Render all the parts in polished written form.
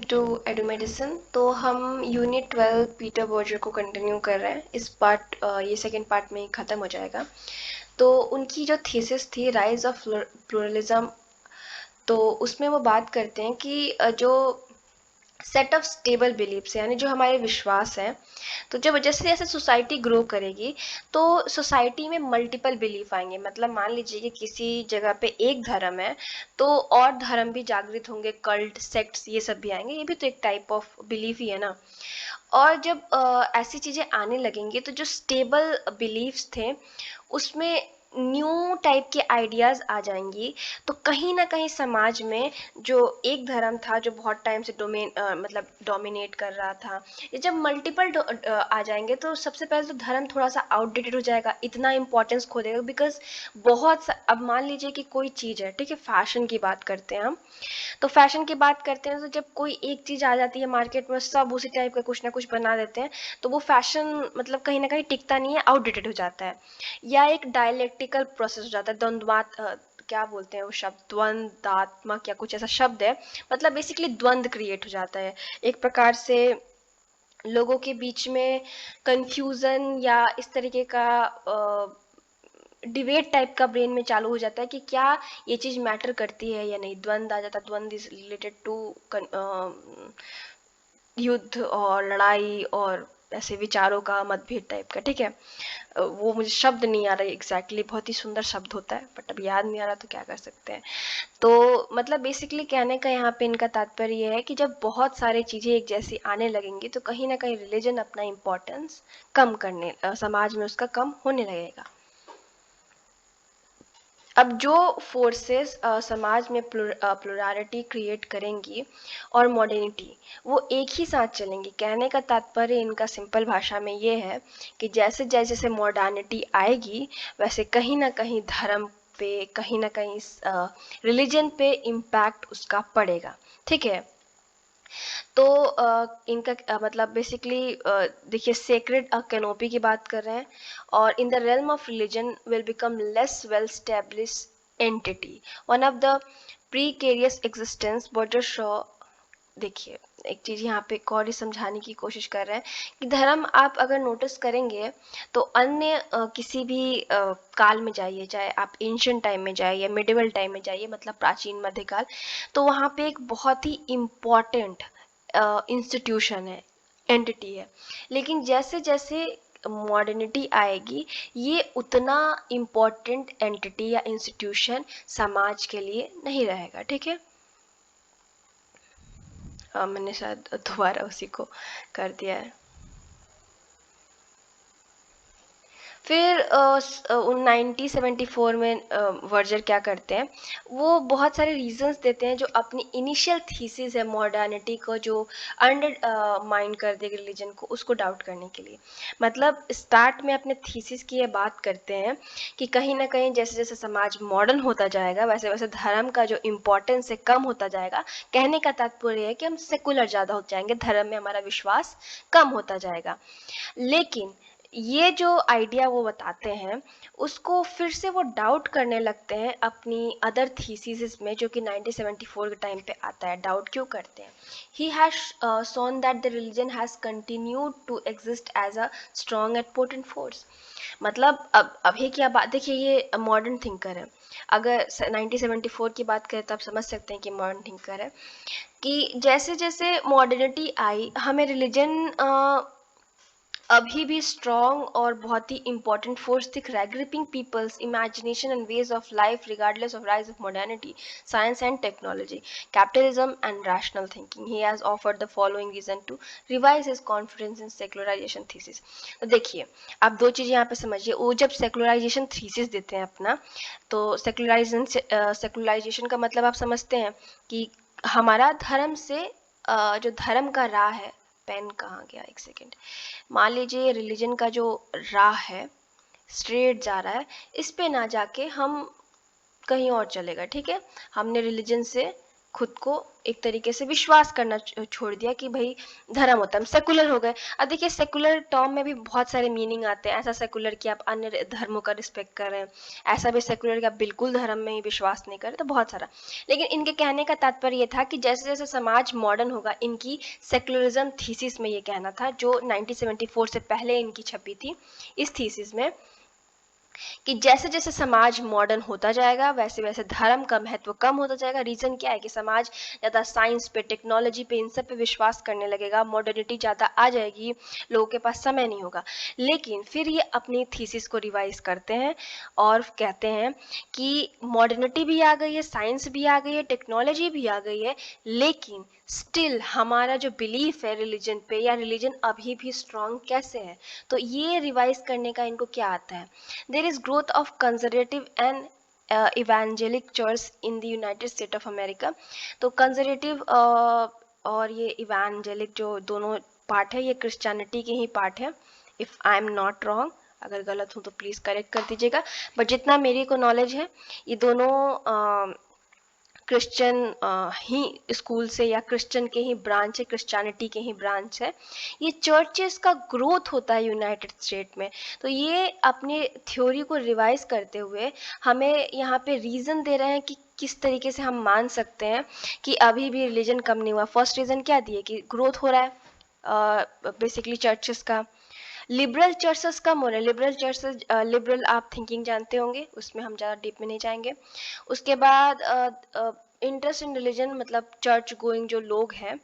To एडुमेडिसिन। तो हम unit 12 Peter Berger को कंटिन्यू कर रहे हैं। ये सेकेंड पार्ट में ख़त्म हो जाएगा। तो उनकी जो थीसिस थी राइज ऑफ प्लूरलिज्म, तो उसमें वो बात करते हैं कि जो सेट ऑफ स्टेबल बिलीफ्स यानी जो हमारे विश्वास हैं, तो जब जैसे जैसे सोसाइटी ग्रो करेगी तो सोसाइटी में मल्टीपल बिलीफ आएंगे। मतलब मान लीजिए कि किसी जगह पे एक धर्म है तो और धर्म भी जागृत होंगे, कल्ट, सेक्ट्स, ये सब भी आएंगे। ये भी तो एक टाइप ऑफ बिलीफ ही है ना। और जब ऐसी चीज़ें आने लगेंगी तो जो स्टेबल बिलीफ्स थे उसमें न्यू टाइप के आइडियाज़ आ जाएंगी। तो कहीं ना कहीं समाज में जो एक धर्म था जो बहुत टाइम से मतलब डोमिनेट कर रहा था, ये जब मल्टीपल आ जाएंगे तो सबसे पहले तो धर्म थोड़ा सा आउटडेटेड हो जाएगा, इतना इंपॉर्टेंस खो देगा। बिकॉज अब मान लीजिए कि कोई चीज़ है, ठीक है, फैशन की बात करते हैं हम। तो फैशन की बात करते हैं तो जब कोई एक चीज़ आ जाती है मार्केट में, सब उसी टाइप का कुछ ना कुछ बना देते हैं, तो वो फैशन मतलब कहीं ना कहीं टिकता नहीं है, आउटडेटेड हो जाता है। या एक डायलेक्टिकल प्रोसेस हो जाता है, क्या बोलते हैं वो शब्द, द्वंद्वात्मक या कुछ ऐसा शब्द है। मतलब बेसिकली द्वंद्व क्रिएट हो जाता है एक प्रकार से, लोगों के बीच में कंफ्यूजन या इस तरीके का डिबेट टाइप का ब्रेन में चालू हो जाता है कि क्या ये चीज़ मैटर करती है या नहीं। द्वंद्व आ जाता है, द्वंद्व इज रिलेटेड टू युद्ध और लड़ाई और ऐसे विचारों का मतभेद टाइप का, ठीक है। वो मुझे शब्द नहीं आ रहा एग्जैक्टली, बहुत ही सुंदर शब्द होता है बट अब याद नहीं आ रहा, तो क्या कर सकते हैं। तो मतलब बेसिकली कहने का यहाँ पे इनका तात्पर्य ये है कि जब बहुत सारी चीज़ें एक जैसी आने लगेंगी तो कहीं ना कहीं रिलीजन अपना इम्पोर्टेंस समाज में उसका कम होने लगेगा। अब जो फोर्सेस समाज में प्लुरैलिटी क्रिएट करेंगी और मॉडर्निटी, वो एक ही साथ चलेंगी। कहने का तात्पर्य इनका सिंपल भाषा में ये है कि जैसे जैसे मॉडर्निटी आएगी वैसे कहीं ना कहीं धर्म पे, कहीं ना कहीं रिलीजन पे इम्पैक्ट उसका पड़ेगा, ठीक है। तो इनका मतलब बेसिकली देखिए, सेक्रेड कैनोपी की बात कर रहे हैं, और in the realm of religion will become less well establish entity, one of the precarious existence border Shaw. देखिए, एक चीज़ यहाँ पे एक और ही समझाने की कोशिश कर रहे हैं कि धर्म आप अगर नोटिस करेंगे तो अन्य किसी भी काल में जाइए, चाहे आप एंशियंट टाइम में जाइए या मिडिवल टाइम में जाइए, मतलब प्राचीन मध्यकाल, तो वहाँ पे एक बहुत ही इम्पॉर्टेंट इंस्टीट्यूशन है, एंटिटी है। लेकिन जैसे जैसे मॉडर्निटी आएगी ये उतना इम्पॉर्टेंट एंटिटी या इंस्टीट्यूशन समाज के लिए नहीं रहेगा, ठीक है। मैंने शायद दोबारा उसी को कर दिया है। फिर 1974 में वर्जर क्या करते हैं, वो बहुत सारे रीजंस देते हैं जो अपनी इनिशियल थीसिस है मॉडर्निटी को जो अंडर माइंड कर देगी रिलीजन को, उसको डाउट करने के लिए। मतलब स्टार्ट में अपने थीसिस की ये बात करते हैं कि कहीं ना कहीं जैसे जैसे समाज मॉडर्न होता जाएगा वैसे वैसे धर्म का जो इम्पोर्टेंस है कम होता जाएगा। कहने का तात्पर्य है कि हम सेकुलर ज़्यादा हो जाएंगे, धर्म में हमारा विश्वास कम होता जाएगा। लेकिन ये जो आइडिया वो बताते हैं उसको फिर से वो डाउट करने लगते हैं अपनी अदर थीसिस में, जो कि 1974 के टाइम पे आता है। डाउट क्यों करते हैं? He has shown that the religion has continued to exist as a strong and potent force. मतलब अब अभी क्या बात, देखिए ये मॉडर्न थिंकर है। अगर 1974 की बात करें तो आप समझ सकते हैं कि मॉडर्न थिंकर है कि जैसे जैसे मॉडर्निटी आई हमें रिलीजन अभी भी स्ट्रॉन्ग और बहुत ही इंपॉर्टेंट फोर्स दिख रहा है, gripping people's imagination and ways of life regardless of rise of modernity, science and technology, capitalism and rational thinking. He has offered the following reason to revise his confidence in secularisation thesis. तो देखिए, आप दो चीज़ यहाँ पे समझिए। वो जब secularisation thesis देते हैं अपना, तो सेकुलराइजेशन का मतलब आप समझते हैं कि हमारा धर्म से जो धर्म का राह है, पेन कहाँ गया, एक सेकेंड। मान लीजिए रिलीजन का जो राह है स्ट्रेट जा रहा है, इस पे ना जाके हम कहीं और चलेगा, ठीक है। हमने रिलीजन से खुद को एक तरीके से विश्वास करना छोड़ दिया कि भाई धर्म होता है, हम सेकुलर हो गए। अब देखिए सेकुलर टर्म में भी बहुत सारे मीनिंग आते हैं। ऐसा सेकुलर कि आप अन्य धर्मों का रिस्पेक्ट कर रहे हैं, ऐसा भी सेकुलर कि आप बिल्कुल धर्म में ही विश्वास नहीं करें, तो बहुत सारा। लेकिन इनके कहने का तात्पर्य ये था कि जैसे जैसे समाज मॉडर्न होगा, इनकी सेकुलरिज्म थीसिस में ये कहना था, जो 1974 से पहले इनकी छपी थी, इस थीसिस में, कि जैसे जैसे समाज मॉडर्न होता जाएगा वैसे वैसे धर्म का महत्व कम होता जाएगा। रीजन क्या है कि समाज ज़्यादा साइंस पे, टेक्नोलॉजी पे, इन सब पे विश्वास करने लगेगा, मॉडर्निटी ज़्यादा आ जाएगी, लोगों के पास समय नहीं होगा। लेकिन फिर ये अपनी थीसिस को रिवाइज करते हैं और कहते हैं कि मॉडर्निटी भी आ गई है, साइंस भी आ गई है, टेक्नोलॉजी भी आ गई है, लेकिन स्टिल हमारा जो बिलीफ है रिलीजन पे, या रिलीजन अभी भी स्ट्रांग कैसे है। तो ये रिवाइज करने का इनको क्या आता है। There is growth of conservative and evangelic church in the United States of America। तो कंजर्वेटिव और ये इवेंजेलिक जो दोनों पार्ट है, ये क्रिश्चियनिटी के ही पार्ट है, if I am not wrong. अगर गलत हूँ तो प्लीज़ करेक्ट कर दीजिएगा, बट जितना मेरे को नॉलेज है, ये दोनों क्रिश्चियन ही स्कूल से, या क्रिश्चियन के ही ब्रांच है, क्रिश्चियनिटी के ही ब्रांच है। ये चर्चेस का ग्रोथ होता है यूनाइटेड स्टेट में। तो ये अपनी थ्योरी को रिवाइज करते हुए हमें यहाँ पे रीज़न दे रहे हैं कि किस तरीके से हम मान सकते हैं कि अभी भी रिलीजन कम नहीं हुआ। फर्स्ट रीज़न क्या दिए कि ग्रोथ हो रहा है बेसिकली चर्चेस का। लिबरल चर्चेस कम हो रहे हैं। लिबरल चर्चेस, लिबरल आप थिंकिंग जानते होंगे, उसमें हम ज़्यादा डीप में नहीं जाएंगे। उसके बाद इंटरेस्ट इन रिलीजन, मतलब चर्च गोइंग जो लोग हैं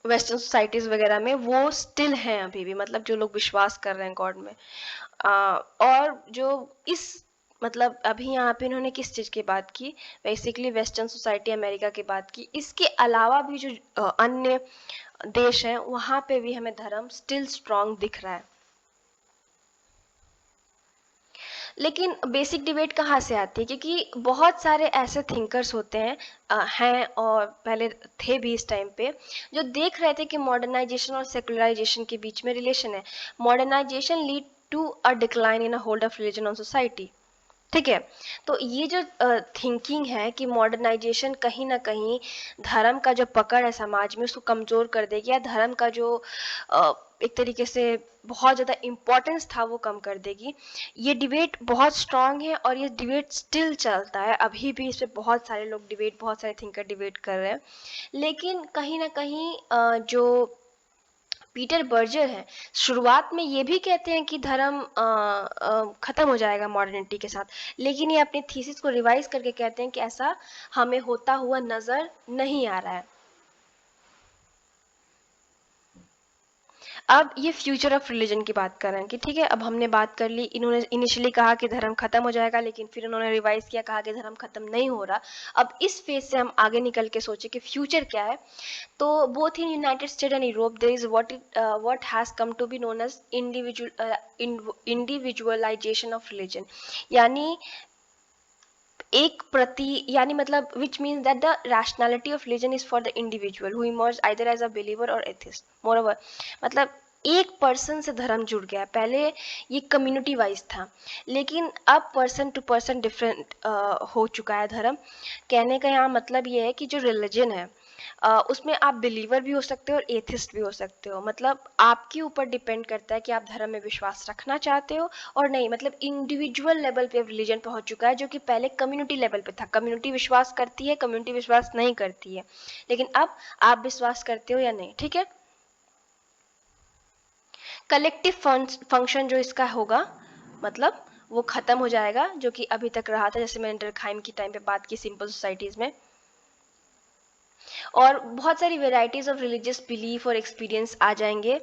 वेस्टर्न सोसाइटीज़ वगैरह में, वो स्टिल हैं अभी भी, मतलब जो लोग विश्वास कर रहे हैं गॉड में। और जो इस, मतलब अभी यहाँ पे इन्होंने किस चीज़ की बात की, बेसिकली वेस्टर्न सोसाइटी अमेरिका की बात की। इसके अलावा भी जो अन्य देश हैं, वहाँ पे भी हमें धर्म स्टिल स्ट्रांग दिख रहा है। लेकिन बेसिक डिबेट कहाँ से आती है, क्योंकि बहुत सारे ऐसे थिंकर्स होते हैं और पहले थे भी इस टाइम पे, जो देख रहे थे कि मॉडर्नाइजेशन और सेकुलराइजेशन के बीच में रिलेशन है। Modernisation lead to a decline in a hold of religion on society. ठीक है, तो ये जो थिंकिंग है कि मॉडर्नाइजेशन कहीं ना कहीं धर्म का जो पकड़ है समाज में, उसको कमज़ोर कर देगी, या धर्म का जो एक तरीके से बहुत ज़्यादा इम्पोर्टेंस था वो कम कर देगी। ये डिबेट बहुत स्ट्रांग है और ये डिबेट स्टिल चलता है अभी भी। इस पे बहुत सारे लोग डिबेट, बहुत सारे थिंकर डिबेट कर रहे हैं। लेकिन कहीं ना कहीं जो पीटर बर्जर है, शुरुआत में ये भी कहते हैं कि धर्म ख़त्म हो जाएगा मॉडर्निटी के साथ, लेकिन ये अपनी थीसिस को रिवाइज करके कहते हैं कि ऐसा हमें होता हुआ नज़र नहीं आ रहा है। अब ये फ्यूचर ऑफ रिलीजन की बात कर रहे हैं कि ठीक है, अब हमने बात कर ली, इन्होंने इनिशियली कहा कि धर्म खत्म हो जाएगा, लेकिन फिर इन्होंने रिवाइज किया, कहा कि धर्म खत्म नहीं हो रहा। अब इस फेज से हम आगे निकल के सोचे कि फ्यूचर क्या है। तो both in United State and Europe there is what has come to be known as individualisation of religion. यानी एक प्रति, यानी मतलब which means that the rationality of religion is for the individual who emerge either as a believer और atheist. Moreover, मतलब एक person से धर्म जुड़ गया। पहले ये कम्युनिटी वाइज था, लेकिन अब पर्सन टू पर्सन डिफरेंट हो चुका है धर्म। कहने का यहाँ मतलब ये है कि जो रिलीजन है उसमें आप बिलीवर भी हो सकते हो और एथिस्ट भी हो सकते हो। मतलब आपके ऊपर डिपेंड करता है कि आप धर्म में विश्वास रखना चाहते हो और नहीं। मतलब इंडिविजुअल लेवल पे रिलीजन पहुंच चुका है, जो कि पहले कम्युनिटी लेवल पे था। कम्युनिटी विश्वास करती है, कम्युनिटी विश्वास नहीं करती है, लेकिन अब आप विश्वास करते हो या नहीं। ठीक है, कलेक्टिव फंक्शन जो इसका होगा, मतलब वो खत्म हो जाएगा, जो कि अभी तक रहा था, जैसे मैंने डरखाइम की टाइम पे बात की, सिंपल सोसाइटीज में। और बहुत सारी वेराइटीज़ ऑफ रिलीजियस बिलीफ और एक्सपीरियंस आ जाएंगे।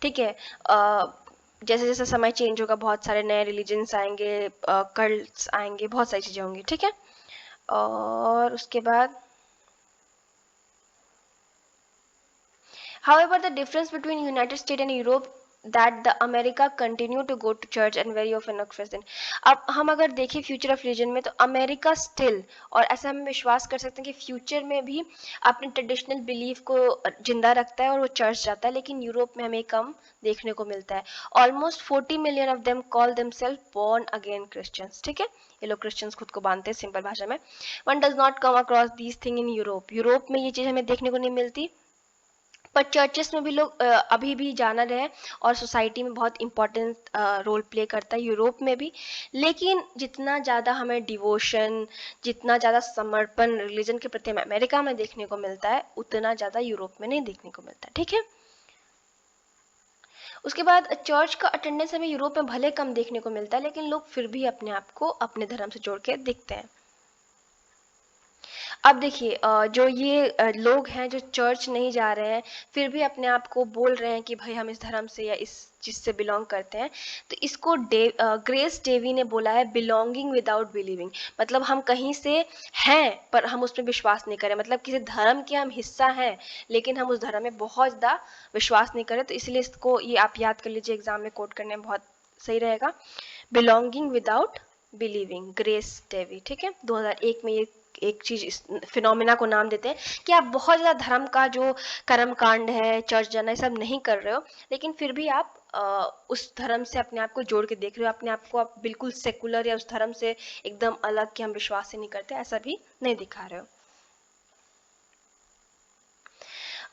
ठीक है, जैसे जैसे समय चेंज होगा बहुत सारे नए रिलीजन्स आएंगे, कल्ट्स आएंगे, बहुत सारी चीज़ें होंगी। ठीक है, और उसके बाद however the difference between United States and Europe, that the America continue to go to church and very often not present. अब हम अगर देखें फ्यूचर ऑफ रिलीजन में, तो अमेरिका स्टिल, और ऐसा हम विश्वास कर सकते हैं कि फ्यूचर में भी अपने ट्रेडिशनल बिलीफ को जिंदा रखता है और वो चर्च जाता है, लेकिन यूरोप में हमें कम देखने को मिलता है. Almost 40 million of them call themselves born again Christians. ठीक है, ये लोग क्रिश्चियंस खुद को मानते हैं सिंपल भाषा में. One does not come across these thing in Europe. Europe में ये चीज़ हमें देखने को नहीं मिलती, पर चर्चेस में भी लोग अभी भी जाना रहे, और सोसाइटी में बहुत इंपॉर्टेंट रोल प्ले करता है यूरोप में भी. लेकिन जितना ज़्यादा हमें डिवोशन, जितना ज़्यादा समर्पण रिलीजन के प्रति हमें अमेरिका में देखने को मिलता है, उतना ज़्यादा यूरोप में नहीं देखने को मिलता. ठीक है, उसके बाद चर्च का अटेंडेंस हमें यूरोप में भले कम देखने को मिलता है, लेकिन लोग फिर भी अपने आप को अपने धर्म से जोड़ के दिखते हैं. अब देखिए, जो ये लोग हैं जो चर्च नहीं जा रहे हैं, फिर भी अपने आप को बोल रहे हैं कि भाई हम इस धर्म से या इस चीज़ से बिलोंग करते हैं, तो इसको ग्रेस डेवी ने बोला है बिलोंगिंग विदाउट बिलीविंग. मतलब हम कहीं से हैं पर हम उसमें विश्वास नहीं करें. मतलब किसी धर्म के हम हिस्सा हैं, लेकिन हम उस धर्म में बहुत ज़्यादा विश्वास नहीं करें. तो इसलिए इसको ये आप याद कर लीजिए, एग्जाम में कोट करने में बहुत सही रहेगा. Belonging without believing, Grace Davie. ठीक है, 2001 में ये एक चीज, इस फिनोमिना को नाम देते हैं कि आप बहुत ज़्यादा धर्म का जो कर्म कांड है, चर्च जाना, ये सब नहीं कर रहे हो, लेकिन फिर भी आप उस धर्म से अपने आप को जोड़ के देख रहे हो. अपने आप को आप बिल्कुल सेकुलर या उस धर्म से एकदम अलग कि हम विश्वास ही नहीं करते, ऐसा भी नहीं दिखा रहे हो.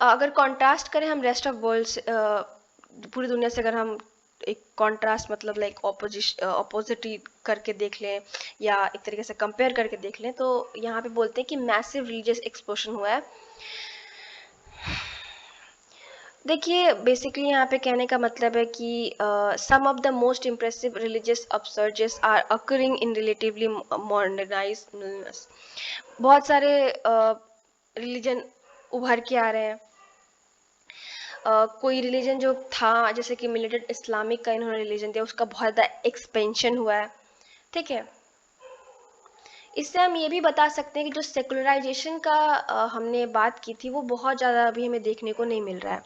अगर कॉन्ट्रास्ट करें हम रेस्ट ऑफ वर्ल्ड से, पूरी दुनिया से अगर हम एक कॉन्ट्रास्ट मतलब लाइक ऑपोजिट करके देख लें, या एक तरीके से कंपेयर करके देख लें, तो यहाँ पे बोलते हैं कि मैसिव रिलीजियस एक्सप्लोशन हुआ है. देखिए, बेसिकली यहाँ पे कहने का मतलब है कि some of the most impressive religious upsurges are occurring in relatively modernize. बहुत सारे रिलीजन उभर के आ रहे हैं. कोई रिलीजन जो था, जैसे कि मिलिटेंट इस्लामिक का इन्होंने रिलीजन दिया, उसका बहुत ज़्यादा एक्सपेंशन हुआ है. ठीक है, इससे हम ये भी बता सकते हैं कि जो सेकुलराइजेशन का हमने बात की थी, वो बहुत ज़्यादा अभी हमें देखने को नहीं मिल रहा है.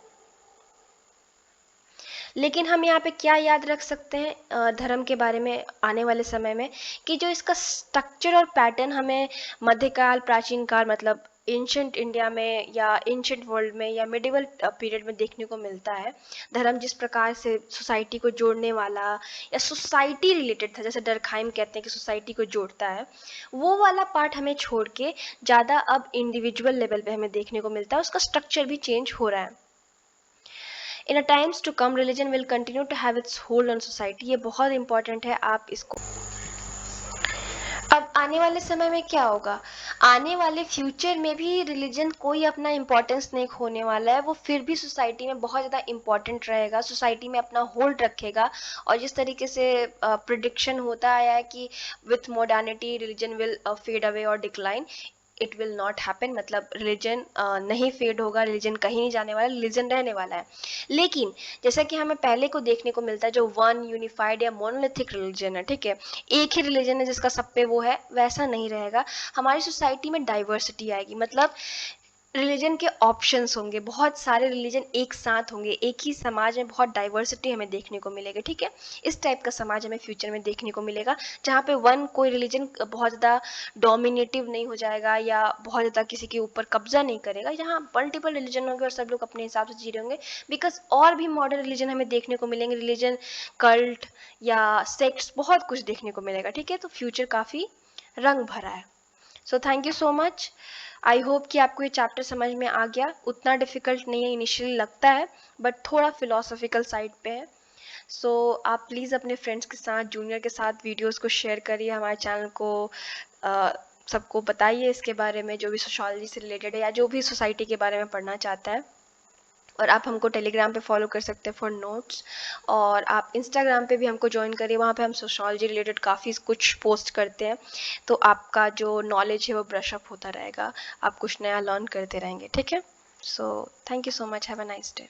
लेकिन हम यहाँ पे क्या याद रख सकते हैं धर्म के बारे में आने वाले समय में, कि जो इसका स्ट्रक्चर और पैटर्न हमें मध्यकाल, प्राचीन काल, मतलब एंशंट इंडिया में या एंशंट वर्ल्ड में या मिडिवल पीरियड में देखने को मिलता है. धर्म जिस प्रकार से सोसाइटी को जोड़ने वाला या सोसाइटी रिलेटेड था, जैसे डरखाइम कहते हैं कि सोसाइटी को जोड़ता है, वो वाला पार्ट हमें छोड़ के ज़्यादा अब इंडिविजुअल लेवल पे हमें देखने को मिलता है. उसका स्ट्रक्चर भी चेंज हो रहा है. In a times to come religion will continue to have its hold on society. ये बहुत इंपॉर्टेंट है, आप इसको. अब आने वाले समय में क्या होगा, आने वाले फ्यूचर में भी रिलीजन कोई अपना इम्पोर्टेंस नहीं खोने वाला है. वो फिर भी सोसाइटी में बहुत ज़्यादा इम्पोर्टेंट रहेगा, सोसाइटी में अपना होल्ड रखेगा. और जिस तरीके से प्रिडिक्शन होता आया है कि with modernity religion will fade away और decline, it will not happen. मतलब रिलीजन नहीं फेड होगा, रिलीजन कहीं नहीं जाने वाला, रिलीजन रहने वाला है. लेकिन जैसा कि हमें पहले को देखने को मिलता है, जो वन यूनिफाइड या मोनोलिथिक रिलीजन है, ठीक है, एक ही रिलीजन है जिसका सब पे वो है, वैसा नहीं रहेगा. हमारी सोसाइटी में डाइवर्सिटी आएगी. मतलब रिलीजन के ऑप्शंस होंगे, बहुत सारे रिलीजन एक साथ होंगे, एक ही समाज में बहुत डाइवर्सिटी हमें देखने को मिलेगी. ठीक है, इस टाइप का समाज हमें फ्यूचर में देखने को मिलेगा, जहाँ पे वन कोई रिलीजन बहुत ज़्यादा डोमिनेटिव नहीं हो जाएगा या बहुत ज़्यादा किसी के ऊपर कब्जा नहीं करेगा. यहाँ मल्टीपल रिलीजन होंगे और सब लोग अपने हिसाब से जी रहे होंगे. बिकॉज और भी मॉडर्न रिलीजन हमें देखने को मिलेंगे, रिलीजन, कल्ट या सेक्ट्स, बहुत कुछ देखने को मिलेगा. ठीक है, तो फ्यूचर काफ़ी रंग भरा है. So thank you so much. I hope कि आपको ये चैप्टर समझ में आ गया. उतना डिफ़िकल्ट नहीं है, इनिशियली लगता है, बट थोड़ा फिलोसॉफिकल साइड पे है. सो आप प्लीज़ अपने फ्रेंड्स के साथ, जूनियर के साथ वीडियोस को शेयर करिए, हमारे चैनल को सबको बताइए इसके बारे में, जो भी सोशोलॉजी से रिलेटेड है या जो भी सोसाइटी के बारे में पढ़ना चाहता है. और आप हमको टेलीग्राम पे फॉलो कर सकते हैं फॉर नोट्स, और आप इंस्टाग्राम पे भी हमको ज्वाइन करिए, वहाँ पे हम सोशोलॉजी रिलेटेड काफ़ी कुछ पोस्ट करते हैं. तो आपका जो नॉलेज है वो ब्रश अप होता रहेगा, आप कुछ नया लर्न करते रहेंगे. ठीक है, so thank you so much, have a nice day.